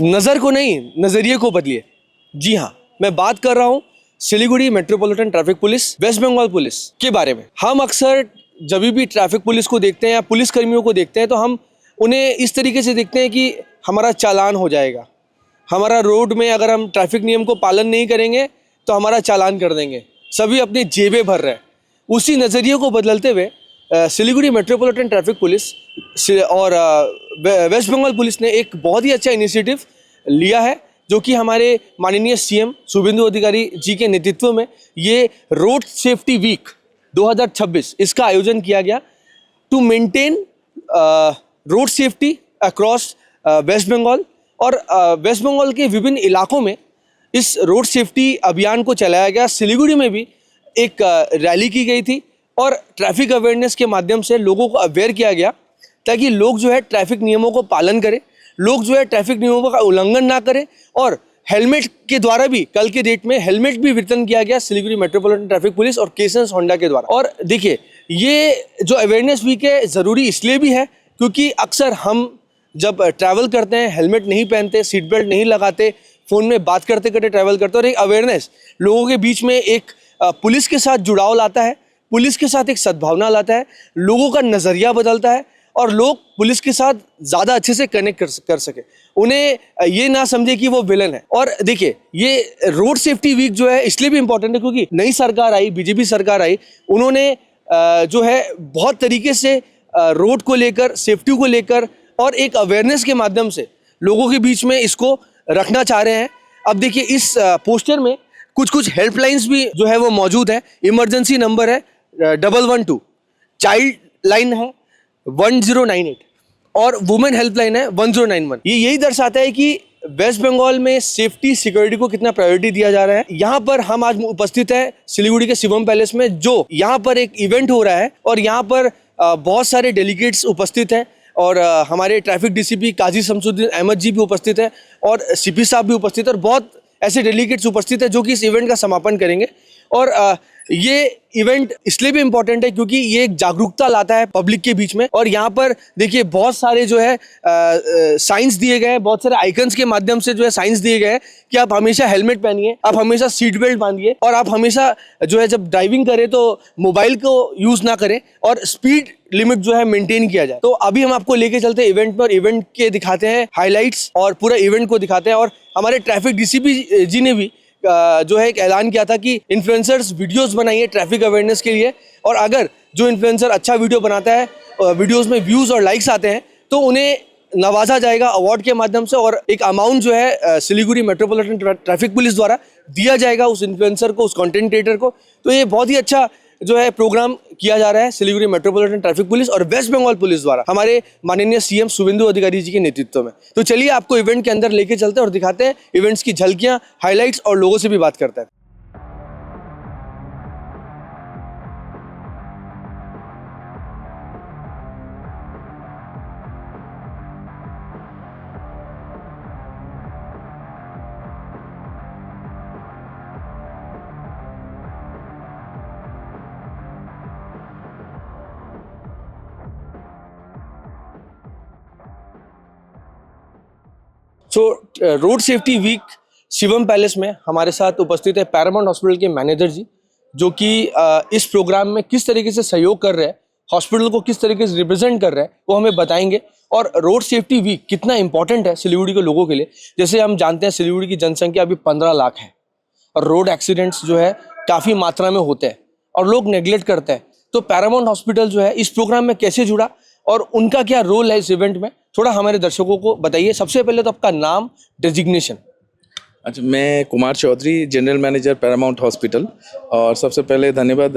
नज़र को नहीं, नज़रिए को बदलिए। जी हाँ, मैं बात कर रहा हूँ Siliguri metropolitan traffic police, West Bengal police के बारे में। हम अक्सर जब भी ट्रैफिक पुलिस को देखते हैं या पुलिस कर्मियों को देखते हैं तो हम उन्हें इस तरीके से देखते हैं कि हमारा चालान हो जाएगा, हमारा रोड में अगर हम ट्रैफिक नियम को पालन नहीं करेंगे तो हमारा चालान कर देंगे, सभी अपनी जेबें भर रहे हैं। उसी नज़रिए को बदलते हुए सिलीगुड़ी मेट्रोपॉलिटन ट्रैफिक पुलिस और वेस्ट बंगाल पुलिस ने एक बहुत ही अच्छा इनिशिएटिव लिया है, जो कि हमारे माननीय सीएम शुभेंदु अधिकारी जी के नेतृत्व में ये रोड सेफ्टी वीक 2026 इसका आयोजन किया गया to maintain road safety across West Bengal. और वेस्ट बंगाल के विभिन्न इलाकों में इस रोड सेफ्टी अभियान को चलाया गया। सिलीगुड़ी में भी एक रैली की गई थी और ट्रैफिक अवेयरनेस के माध्यम से लोगों को अवेयर किया गया ताकि लोग जो है ट्रैफिक नियमों को पालन करें, लोग जो है ट्रैफिक नियमों का उल्लंघन ना करें। और हेलमेट के द्वारा भी कल के डेट में हेलमेट भी वितरण किया गया सिलीगुड़ी मेट्रोपॉलिटन ट्रैफिक पुलिस और केसेंस होंडा के द्वारा। और देखिए, ये जो अवेयरनेस वीक है ज़रूरी इसलिए भी है क्योंकि अक्सर हम जब ट्रैवल करते हैं हेलमेट नहीं पहनते, सीट बेल्ट नहीं लगाते, फ़ोन में बात करते करते ट्रैवल करते, और एक अवेयरनेस लोगों के बीच में एक पुलिस के साथ जुड़ाव लाता है, पुलिस के साथ एक सद्भावना लाता है, लोगों का नज़रिया बदलता है और लोग पुलिस के साथ ज़्यादा अच्छे से कनेक्ट कर सके, उन्हें ये ना समझे कि वो विलन है। और देखिए, ये रोड सेफ्टी वीक जो है इसलिए भी इम्पोर्टेंट है क्योंकि नई सरकार आई, बीजेपी सरकार आई, उन्होंने जो है बहुत तरीके से रोड को लेकर, सेफ्टी को लेकर और एक अवेयरनेस के माध्यम से लोगों के बीच में इसको रखना चाह रहे हैं। अब देखिए, इस पोस्टर में कुछ हेल्पलाइंस भी जो है वो मौजूद है। इमरजेंसी नंबर है 112, चाइल्ड लाइन है 1098 और वुमेन हेल्पलाइन है 1091। ये यही दर्शाता है कि वेस्ट बंगाल में सेफ्टी सिक्योरिटी को कितना प्रायोरिटी दिया जा रहा है। यहाँ पर हम आज उपस्थित हैं सिलीगुड़ी के शिवम पैलेस में, जो यहाँ पर एक इवेंट हो रहा है और यहाँ पर बहुत सारे डेलीगेट्स उपस्थित हैं और हमारे ट्रैफिक डीसीपी काजी शमसुद्दीन अहमद जी भी उपस्थित हैं और सीपी साहब भी उपस्थित हैं और बहुत ऐसे डेलीगेट्स उपस्थित हैं जो कि इस इवेंट का समापन करेंगे। और ये इवेंट इसलिए भी इम्पोर्टेंट है क्योंकि ये एक जागरूकता लाता है पब्लिक के बीच में। और यहाँ पर देखिए, बहुत सारे जो है साइंस दिए गए हैं, बहुत सारे आइकन्स के माध्यम से जो है साइंस दिए गए हैं कि आप हमेशा हेलमेट पहनिए, आप हमेशा सीट बेल्ट बांधिए और आप हमेशा जो है जब ड्राइविंग करें तो मोबाइल को यूज़ ना करें और स्पीड लिमिट जो है मेंटेन किया जाए। तो अभी हम आपको लेके चलते हैं इवेंट में और इवेंट के दिखाते हैं हाइलाइट्स और पूरा इवेंट को दिखाते हैं। और हमारे ट्रैफिक डीसीपी जी ने भी जो है एक ऐलान किया था कि इन्फ्लुएंसर्स वीडियोस बनाइए ट्रैफिक अवेयरनेस के लिए, और अगर जो इन्फ्लुएंसर अच्छा वीडियो बनाता है, वीडियोस में व्यूज़ और लाइक्स आते हैं तो उन्हें नवाजा जाएगा अवार्ड के माध्यम से और एक अमाउंट जो है सिलीगुड़ी मेट्रोपॉलिटन ट्रैफिक पुलिस द्वारा दिया जाएगा उस इन्फ्लुएंसर को, उस कंटेंट क्रिएटर को। तो ये बहुत ही अच्छा जो है प्रोग्राम किया जा रहा है सिलीगुड़ी मेट्रोपॉलिटन ट्रैफिक पुलिस और वेस्ट बंगाल पुलिस द्वारा हमारे माननीय सीएम शुभेंदु अधिकारी जी के नेतृत्व में। तो चलिए आपको इवेंट के अंदर लेके चलते हैं और दिखाते हैं इवेंट्स की झलकियां, हाइलाइट्स और लोगों से भी बात करते हैं। So road safety week Shivam palace में हमारे साथ उपस्थित है पैरामाउंट हॉस्पिटल के मैनेजर जी, जो कि इस प्रोग्राम में किस तरीके से सहयोग कर रहे हैं, हॉस्पिटल को किस तरीके से रिप्रेजेंट कर रहे हैं वो हमें बताएंगे। और रोड सेफ्टी वीक कितना इंपॉर्टेंट है सिलीगुड़ी के लोगों के लिए। जैसे हम जानते हैं सिलीगुड़ी की जनसंख्या अभी 15 लाख है और रोड एक्सीडेंट्स जो है काफ़ी मात्रा में होते हैं और लोग नेग्लेक्ट करते हैं। तो पैरामाउंट हॉस्पिटल जो है इस प्रोग्राम में कैसे जुड़ा और उनका क्या रोल है इस इवेंट में, थोड़ा हमारे दर्शकों को बताइए। सबसे पहले तो आपका नाम, डेजिग्नेशन। अच्छा, मैं Kumar Chaudhary, general manager Paramount hospital. और सबसे पहले धन्यवाद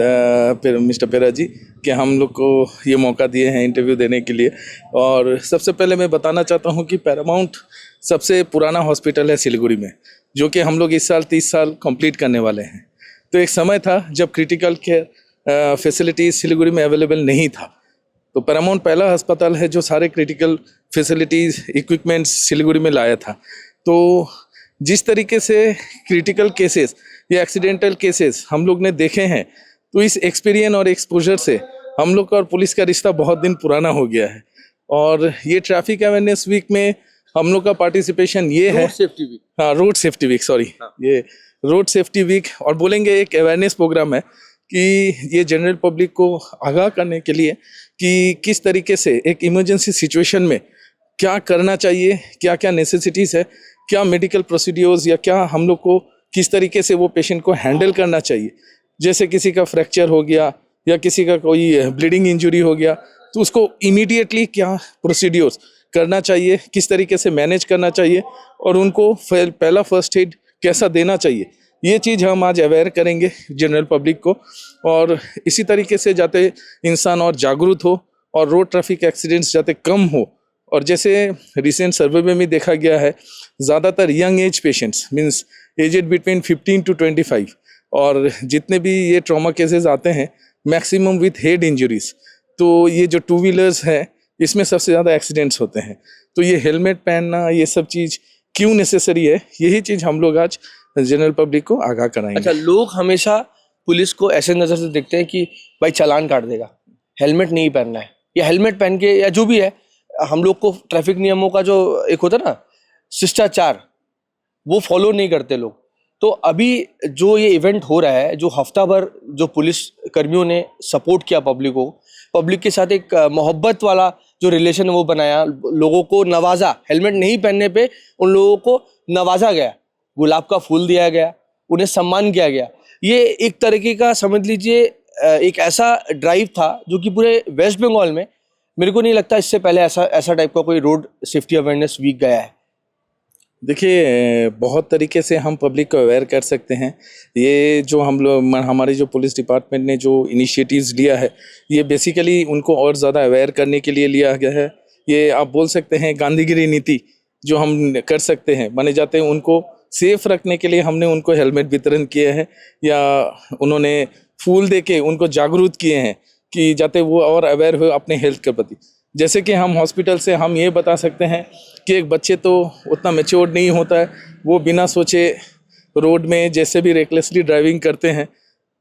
मिस्टर पेरा जी कि हम लोग को ये मौका दिए हैं इंटरव्यू देने के लिए। और सबसे पहले मैं बताना चाहता हूँ कि पैरामाउंट सबसे पुराना हॉस्पिटल है सिलीगुड़ी में, जो कि हम लोग इस साल 30 साल कंप्लीट करने वाले हैं। तो एक समय था जब क्रिटिकल केयर फैसिलिटीज सिलीगुड़ी में अवेलेबल नहीं था, तो पैरामाउंट पहला अस्पताल है जो सारे क्रिटिकल फैसिलिटीज़, इक्विपमेंट्स सिलीगुड़ी में लाया था। तो जिस तरीके से क्रिटिकल केसेस या एक्सीडेंटल केसेस हम लोग ने देखे हैं, तो इस एक्सपीरियंस और एक्सपोजर से हम लोग का और पुलिस का रिश्ता बहुत दिन पुराना हो गया है। और ये ट्रैफिक अवेयरनेस वीक में हम लोग का पार्टिसिपेशन ये है, सेफ्टी वीक। हाँ रोड सेफ्टी वीक, सॉरी, ये रोड सेफ्टी वीक, और बोलेंगे एक अवेयरनेस प्रोग्राम है कि ये जनरल पब्लिक को आगाह करने के लिए कि किस तरीके से एक इमरजेंसी सिचुएशन में क्या करना चाहिए, क्या क्या नेसेसिटीज़ है, क्या मेडिकल प्रोसीड्योर्स या क्या हम लोग को किस तरीके से वो पेशेंट को हैंडल करना चाहिए। जैसे किसी का फ्रैक्चर हो गया या किसी का कोई ब्लीडिंग इंजरी हो गया, तो उसको इमीडिएटली क्या प्रोसीड्योर्स करना चाहिए, किस तरीके से मैनेज करना चाहिए, और उनको पहला फर्स्ट एड कैसा देना चाहिए। ये चीज़ हम आज अवेयर करेंगे जनरल पब्लिक को, और इसी तरीके से जाते इंसान और जागरूक हो और रोड ट्रैफिक एक्सीडेंट्स जाते कम हो। और जैसे रिसेंट सर्वे में भी देखा गया है, ज़्यादातर young age patients means aged between 15 to 25, और जितने भी ये ट्रॉमा केसेस आते हैं मैक्सिमम विथ हेड इंजरीज, तो ये जो टू व्हीलर्स है इसमें सबसे ज़्यादा एक्सीडेंट्स होते हैं। तो ये हेलमेट पहनना, ये सब चीज़ क्यों नेसेसरी है, यही चीज़ हम लोग आज जनरल पब्लिक को आगाह कराएंगे। अच्छा, लोग हमेशा पुलिस को ऐसे नज़र से देखते हैं कि भाई चालान काट देगा, हेलमेट नहीं पहनना है, या हेलमेट पहन के या जो भी है, हम लोग को ट्रैफिक नियमों का जो एक होता है ना शिष्टाचार, वो फॉलो नहीं करते लोग। तो अभी जो ये इवेंट हो रहा है, जो हफ्ता भर जो पुलिस कर्मियों ने सपोर्ट किया पब्लिक को, पब्लिक के साथ एक मोहब्बत वाला जो रिलेशन वो बनाया, लोगों को नवाजा, हेलमेट नहीं पहनने पे उन लोगों को नवाजा गया, गुलाब का फूल दिया गया, उन्हें सम्मान किया गया। ये एक तरीके का समझ लीजिए एक ऐसा ड्राइव था जो कि पूरे वेस्ट बंगाल में, मेरे को नहीं लगता इससे पहले ऐसा टाइप का कोई रोड सेफ्टी अवेयरनेस वीक गया है। देखिए, बहुत तरीके से हम पब्लिक को अवेयर कर सकते हैं। ये जो हम लोग, हमारे जो पुलिस डिपार्टमेंट ने जो इनिशिएटिव्स लिया है, ये बेसिकली उनको और ज़्यादा अवेयर करने के लिए लिया गया है। ये आप बोल सकते हैं गांधीगिरी नीति जो हम कर सकते हैं, माने जाते हैं, उनको सेफ रखने के लिए हमने उनको हेलमेट वितरण किए हैं, या उन्होंने फूल दे के उनको जागरूक किए हैं कि जाते वो और अवेयर हो अपने हेल्थ के प्रति। जैसे कि हम हॉस्पिटल से हम ये बता सकते हैं कि एक बच्चे तो उतना मैच्योर नहीं होता है, वो बिना सोचे रोड में जैसे भी रेकलेसली ड्राइविंग करते हैं,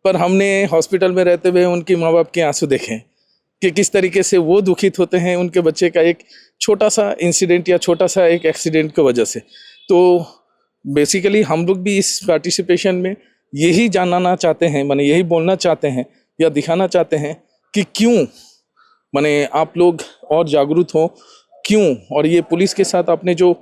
पर हमने हॉस्पिटल में रहते हुए उनके माँ बाप के आंसू देखे कि किस तरीके से वो दुखित होते हैं उनके बच्चे का एक छोटा सा इंसिडेंट या छोटा सा एक एक्सीडेंट की वजह से। तो बेसिकली हम लोग भी इस पार्टिसिपेशन में यही जानना चाहते हैं, माने यही बोलना चाहते हैं या दिखाना चाहते हैं कि क्यों माने आप लोग और जागरूक हो, क्यों। और ये पुलिस के साथ आपने जो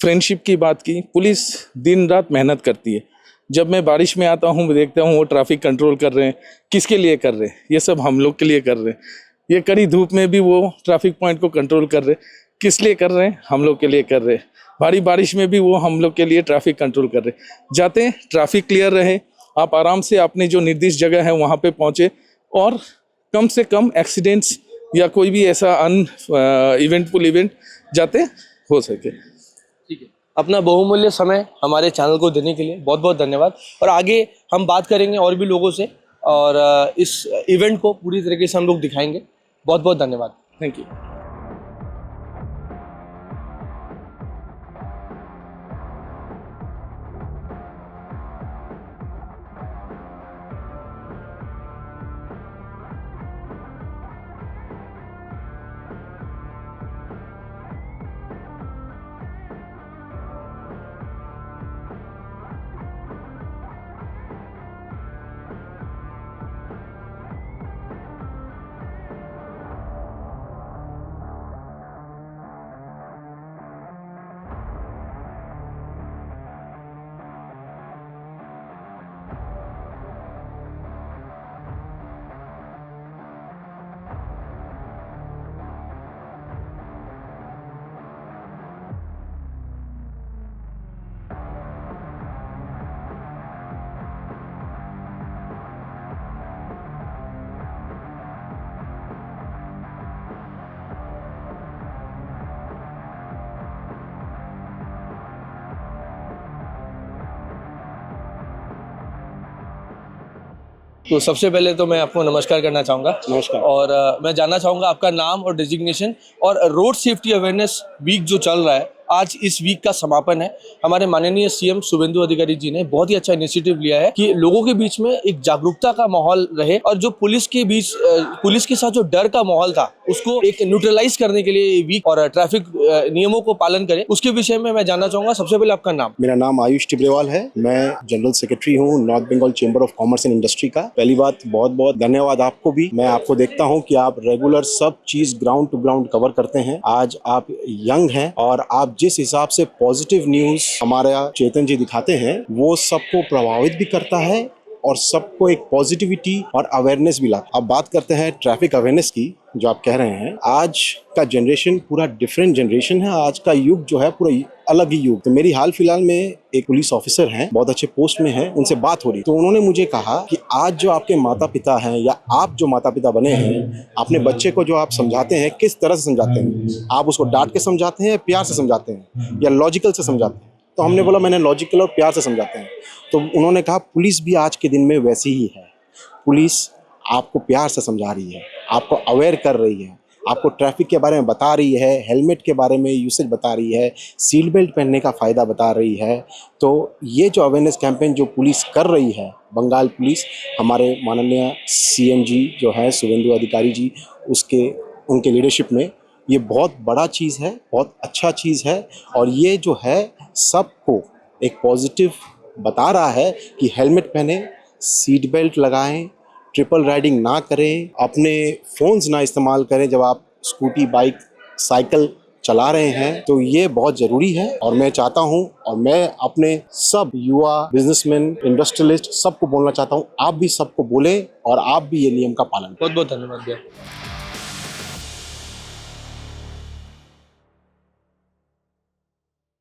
फ्रेंडशिप की बात की, पुलिस दिन रात मेहनत करती है। जब मैं बारिश में आता हूँ, देखता हूँ वो ट्रैफिक कंट्रोल कर रहे हैं, किसके लिए कर रहे हैं, ये सब हम लोग के लिए कर रहे हैं। ये कड़ी धूप में भी वो ट्रैफिक पॉइंट को कंट्रोल कर रहे हैं, किस लिए कर रहे हैं, हम लोग के लिए कर रहे हैं। भारी बारिश में भी वो हम लोग के लिए ट्रैफिक कंट्रोल कर रहे हैं। जाते ट्रैफिक क्लियर रहे, आप आराम से अपनी जो निर्दिष्ट जगह है वहाँ पे पहुँचे, और कम से कम एक्सीडेंट्स या कोई भी ऐसा इवेंटफुल इवेंट जाते हो सके। ठीक है, अपना बहुमूल्य समय हमारे चैनल को देने के लिए बहुत बहुत धन्यवाद। और आगे हम बात करेंगे और भी लोगों से, और इस इवेंट को पूरी तरीके से हम लोग दिखाएंगे। बहुत बहुत धन्यवाद। Thank you. तो सबसे पहले तो मैं आपको नमस्कार करना चाहूँगा। नमस्कार। और मैं जानना चाहूँगा आपका नाम और डेजिग्नेशन, और रोड सेफ्टी अवेयरनेस वीक जो चल रहा है आज इस वीक का समापन है। हमारे माननीय सीएम शुभेंदु अधिकारी जी ने बहुत ही अच्छा इनिशिएटिव लिया है कि लोगों के बीच में एक जागरूकता का माहौल रहे और जो पुलिस के साथ जो डर का माहौल था उसको एक न्यूट्रलाइज करने के लिए वीक और ट्रैफिक नियमों को पालन करें, उसके विषय में मैं जानना चाहूंगा। सबसे पहले आपका नाम। मेरा नाम आयुष टिब्रेवाल है। मैं जनरल सेक्रेटरी हूँ North Bengal chamber of commerce and industry का। पहली बात बहुत बहुत धन्यवाद आपको भी। मैं आपको देखता हूँ कि आप रेगुलर सब चीज ग्राउंड टू ग्राउंड कवर करते हैं। आज आप यंग हैं और आप जिस हिसाब से पॉजिटिव न्यूज हमारा चेतन जी दिखाते हैं वो सबको प्रभावित भी करता है और सबको एक पॉजिटिविटी और अवेयरनेस भी लाता। अब बात करते हैं ट्रैफिक अवेयरनेस की, जो आप कह रहे हैं। आज का जनरेशन पूरा डिफरेंट जनरेशन है। आज का युग जो है पूरा अलग ही युग। तो मेरी हाल फिलहाल में एक पुलिस ऑफिसर हैं, बहुत अच्छे पोस्ट में हैं, उनसे बात हो रही तो उन्होंने मुझे कहा कि आज जो आपके माता पिता हैं या आप जो माता पिता बने हैं, अपने बच्चे को जो आप समझाते हैं किस तरह से समझाते हैं? आप उसको डांट के समझाते हैं, प्यार से समझाते हैं या लॉजिकल से समझाते हैं? तो हमने बोला मैंने लॉजिकल और प्यार से समझाते हैं। तो उन्होंने कहा पुलिस भी आज के दिन में वैसी ही है। पुलिस आपको प्यार से समझा रही है, आपको अवेयर कर रही है, आपको ट्रैफिक के बारे में बता रही है, हेलमेट के बारे में यूसेज बता रही है, सीट बेल्ट पहनने का फ़ायदा बता रही है। तो ये जो अवेयरनेस कैंपेन जो पुलिस कर रही है, बंगाल पुलिस, हमारे माननीय सीएम जी जो है शुभेंदु अधिकारी जी, उनके लीडरशिप में ये बहुत बड़ा चीज़ है, बहुत अच्छा चीज़ है। और ये जो है सबको एक पॉजिटिव बता रहा है कि हेलमेट पहने, सीट बेल्ट लगाएं, ट्रिपल राइडिंग ना करें, अपने फ़ोन्स ना इस्तेमाल करें जब आप स्कूटी, बाइक, साइकिल चला रहे हैं। तो ये बहुत ज़रूरी है और मैं चाहता हूँ और मैं अपने सब युवा बिजनेसमैन, इंडस्ट्रियलिस्ट सबको बोलना चाहता हूँ, आप भी सबको बोलें और आप भी ये नियम का पालन करें। बहुत बहुत धन्यवाद भैया।